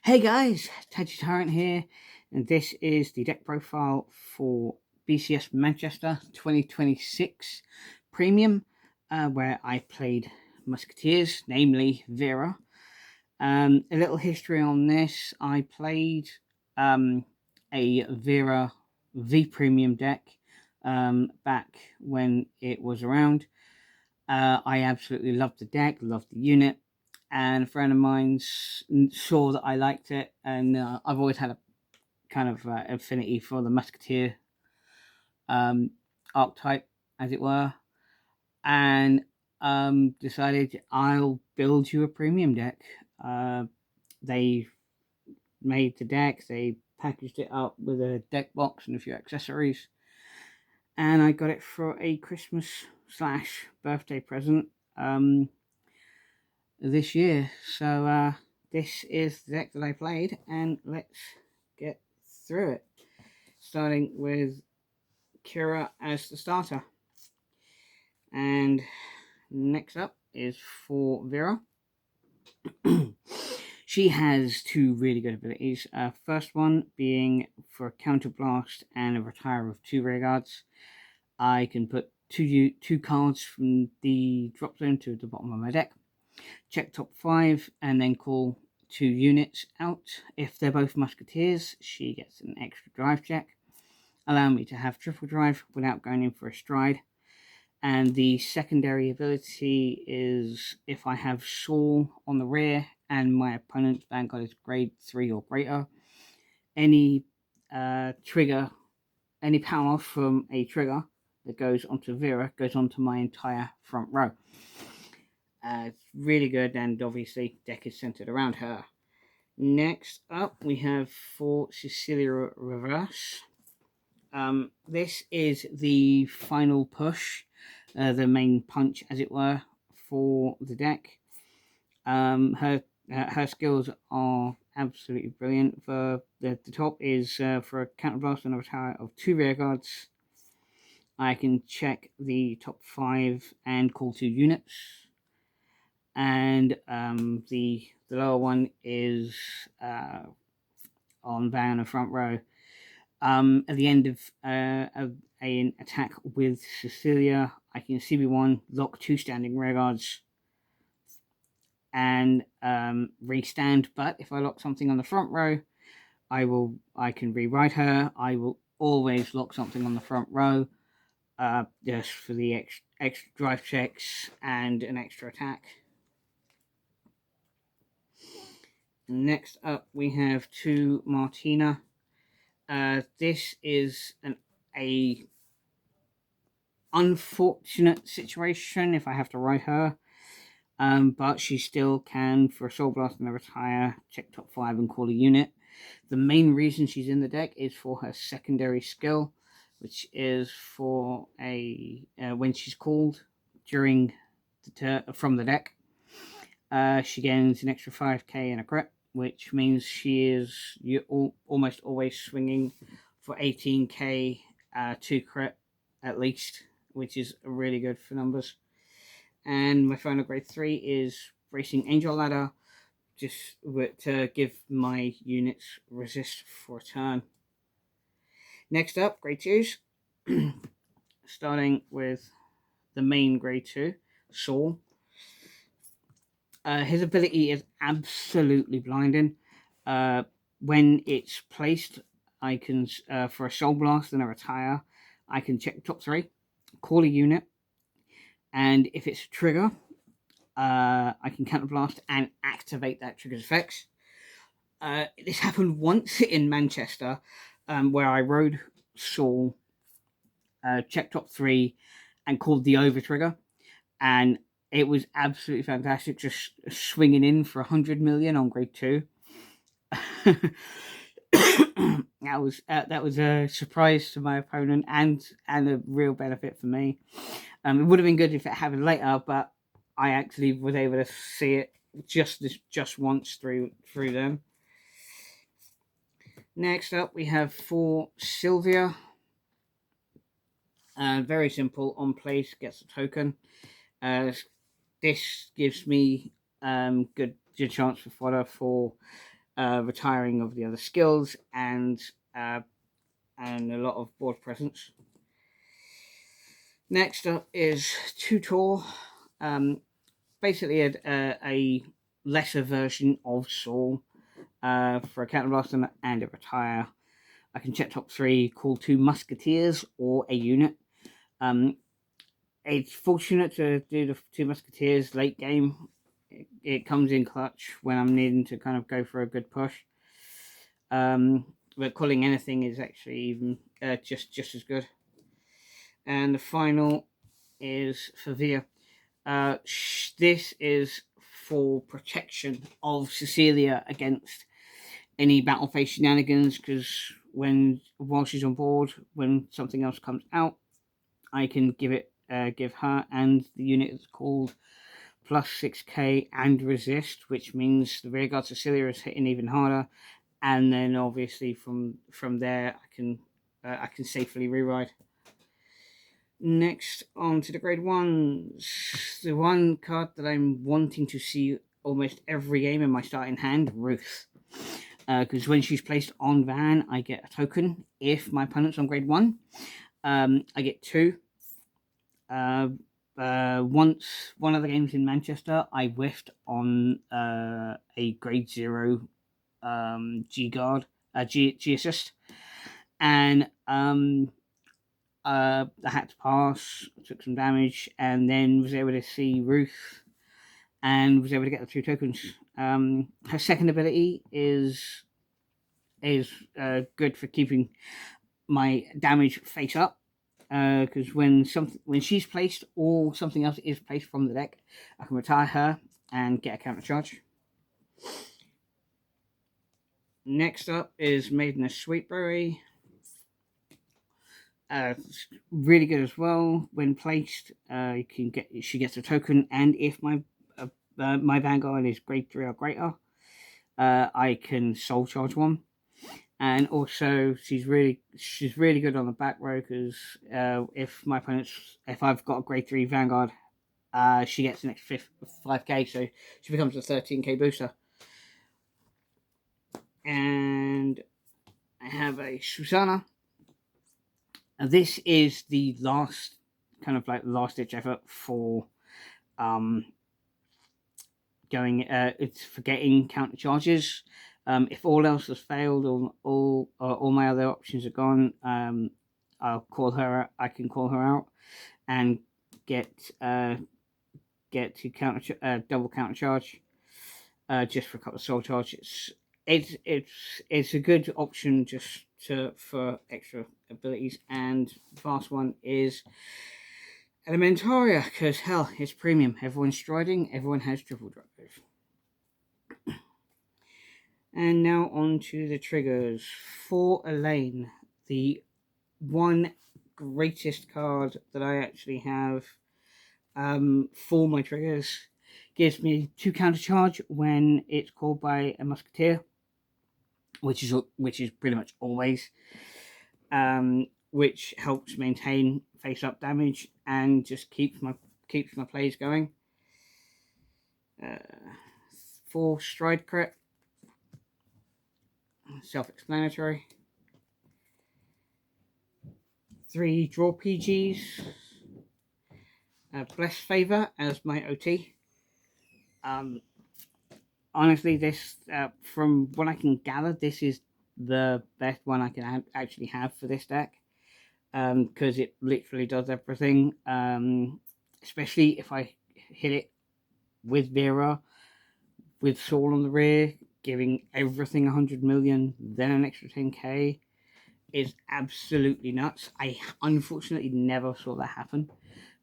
Hey guys, Tachi Tyrant here, and this is the deck profile for BCS Manchester 2026 Premium, where I played Musketeers, namely Vera. A little history on this: I played a Vera V Premium deck back when it was around. I absolutely loved the deck, loved the unit, and a friend of mine saw that I liked it, and I've always had a kind of affinity for the Musketeer um, archetype, as it were, and decided I'll build you a premium deck. They made the deck, they packaged it up with a deck box and a few accessories, and I got it for a Christmas/birthday present. This year. So this is the deck that I played, and let's get through it. Starting with Kira as the starter. And next up is for Vera. She has two really good abilities. First one being for a counterblast and a retire of two rear guards. I can put two cards from the drop zone to the bottom of my deck, check top 5, and then call 2 units out. If they're both Musketeers, she gets an extra drive check, allowing me to have triple drive without going in for a stride. And the secondary ability is if I have Saul on the rear and my opponent's Vanguard is grade 3 or greater, any trigger, any power from a trigger that goes onto Vera goes onto my entire front row. It's really good, and obviously deck is centered around her. Next up, we have for Cecilia Reverse. This is the final push, the main punch, as it were, for the deck. Her skills are absolutely brilliant. For the top is for a counterblast and a retire of 2 rear guards. I can check the top 5 and call 2 units. And the lower one is on Van and front row. At the end of an attack with Cecilia, I can CB1 lock 2 standing rear guards and restand. But if I lock something on the front row, I can rewrite her. I will always lock something on the front row, just for the extra drive checks and an extra attack. Next up, we have to Martina. This is a unfortunate situation if I have to write her, but she still can, for a Soul Blast and a retire, check top 5 and call a unit. The main reason she's in the deck is for her secondary skill, which is for a when she's called during from the deck, she gains an extra 5k and a crit, which means she is almost always swinging for 18k, 2 crit at least, which is really good for numbers. And my final grade 3 is Racing Angel Ladder, just to give my units resist for a turn. Next up, grade 2s. Starting with the main grade 2, Saul. His ability is absolutely blinding. When it's placed, I can, for a Soul Blast and a retire, I can check the top 3, call a unit, and if it's a trigger, I can counterblast and activate that trigger's effects. This happened once in Manchester, where I rode Saul, checked top 3, and called the over trigger, and it was absolutely fantastic, just swinging in for 100 million on grade 2. That was a surprise to my opponent and a real benefit for me. It would have been good if it happened later, but I actually was able to see it just once through them. Next up, we have for Sylvia. Very simple. On place, gets a token. This gives me good chance for fodder for retiring of the other skills, and a lot of board presence. Next up is Tutor. Basically a lesser version of Saul for a counterblaster and a retire. I can check top 3, call 2 musketeers or a unit. It's fortunate to do the 2 musketeers late game. It comes in clutch when I'm needing to kind of go for a good push. But calling anything is actually even just as good. And the final is for Vera. This is for protection of Cecilia against any battle phase shenanigans, because while she's on board, when something else comes out, I can give her and the unit is called plus 6k and resist, which means the rearguard Cecilia is hitting even harder, and then obviously from there I can safely reride. Next, on to the grade 1s. The one card that I'm wanting to see almost every game in my starting hand, Ruth. Because when she's placed on Van, I get a token. If my opponent's on grade 1, I get 2. Once, one of the games in Manchester, I whiffed on a grade 0 G guard, G assist. And I had to pass, took some damage, and then was able to see Ruth and was able to get the 2 tokens. Her second ability is good for keeping my damage face up, because when she's placed or something else is placed from the deck, I can retire her and get a counter charge. Next up is Maiden of Sweetberry. Really good as well. When placed, she gets a token, and if my Vanguard is grade 3 or greater, I can soul charge one. And also, she's really good on the back row, because if I've got a grade 3 Vanguard, she gets an extra 5k, so she becomes a 13k booster. And I have a Susanna. This is the last ditch effort for it's for getting counter charges. If all else has failed, or all my other options are gone, I'll call her. I can call her out and get to double counter charge, just for a couple of soul charges. It's a good option just for extra abilities. And the last one is Elementaria, because hell, it's premium. Everyone's striding, everyone has triple drive. And now on to the triggers. For Elaine, the one greatest card that I actually have for my triggers, gives me 2 counter charge when it's called by a musketeer, which is pretty much always, which helps maintain face up damage and just keeps my plays going. 4 stride crit, self-explanatory. 3 draw PGs. Bless Favor as my OT. Honestly, this, from what I can gather, this is the best one I can actually have for this deck, because it literally does everything, especially if I hit it with Vera, with Saul on the rear, giving everything 100 million, then an extra 10k, is absolutely nuts. I unfortunately never saw that happen,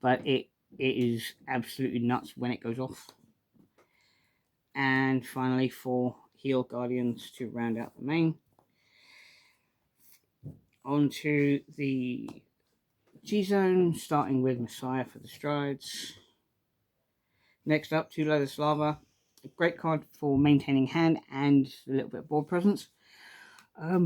but it is absolutely nuts when it goes off. And finally, 4 Heal Guardians to round out the main. On to the G-Zone, starting with Messiah for the strides. Next up, 2 Leather Slava. A great card for maintaining hand and a little bit of board presence.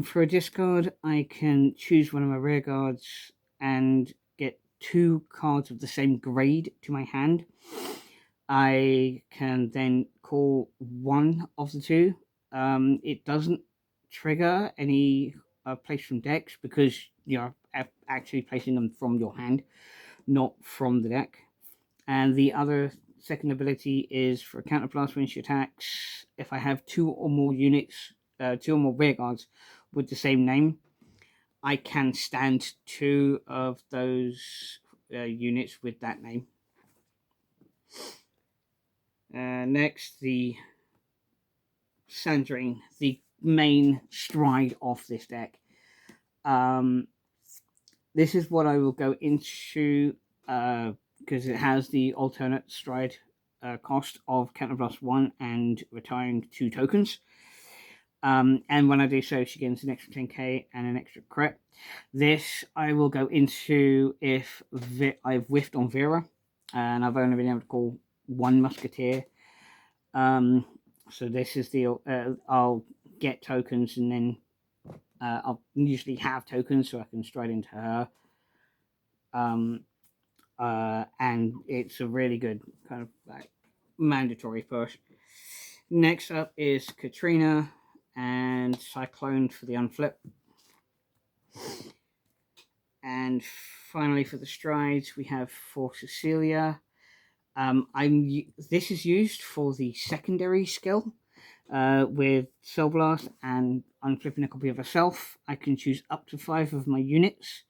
For a discard, I can choose one of my rear guards and get 2 cards of the same grade to my hand. I can then call one of the 2 It doesn't trigger any place from decks because you're actually placing them from your hand, not from the deck. And the other second ability is for counterblast when she attacks. If I have two or more units, two or more rear guards with the same name, I can stand two of those units with that name. Next, the Sandrain, the main stride of this deck. This is what I will go into because it has the alternate stride cost of counterblast 1 and retiring 2 tokens. And when I do so, she gains an extra 10k and an extra crit. This I will go into if I've whiffed on Vera, and I've only been able to call 1 Musketeer. So this is the I'll get tokens, and then I'll usually have tokens so I can stride into her. And it's a really good kind of like mandatory push. Next up is Katrina and Cyclone for the unflip. And finally for the strides we have for Cecilia. This is used for the secondary skill with Soul Blast and unflipping a copy of herself. I can choose up to 5 of my units,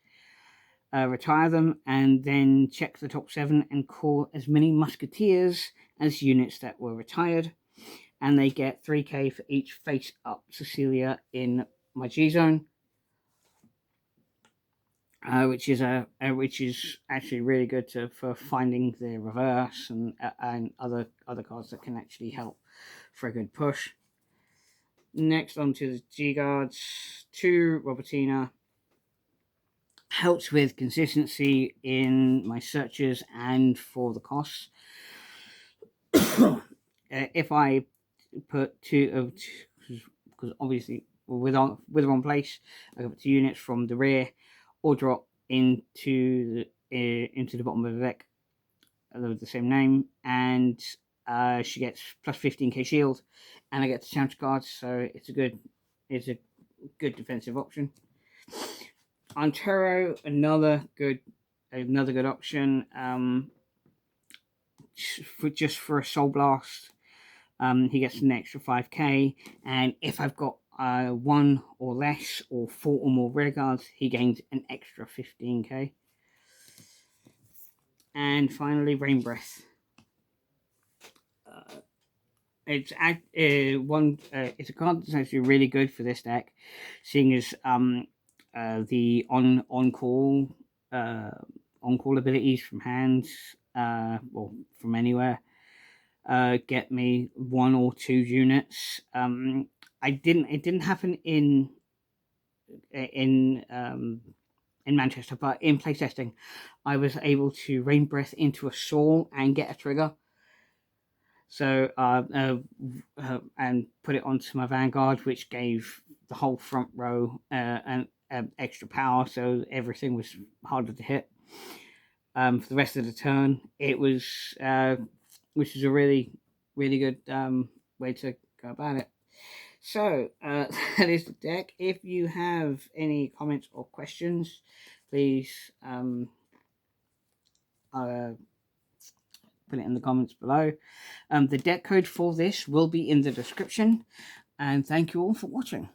retire them, and then check the top 7 and call as many Musketeers as units that were retired. And they get 3k for each face up Cecilia in my G zone, which is actually really good for finding the reverse and other cards that can actually help for a good push. Next on to the G guards. 2 Robertina helps with consistency in my searches and for the costs. If I put 2 of, because obviously with the wrong place, I got 2 units from the rear or drop into the bottom of the deck with the same name, and she gets plus 15k shield, and I get the counter cards, so it's a good defensive option. Antero, another good option. Just for a Soul Blast, he gets an extra 5k, and if I've got 1 or less or 4 or more rear guards, he gains an extra 15k. And finally, Rain Breath. It's a card that's actually really good for this deck, seeing as the on-call abilities from hands, or from anywhere, get me 1 or 2 units. It didn't happen in Manchester, but in playtesting, I was able to Rain Breath into a Saul and get a trigger. So and put it onto my Vanguard, which gave the whole front row an extra power, so everything was harder to hit. For the rest of the turn, it was which is a really good way to go about it. So that is the deck. If you have any comments or questions, please put it in the comments below. The deck code for this will be in the description, and thank you all for watching.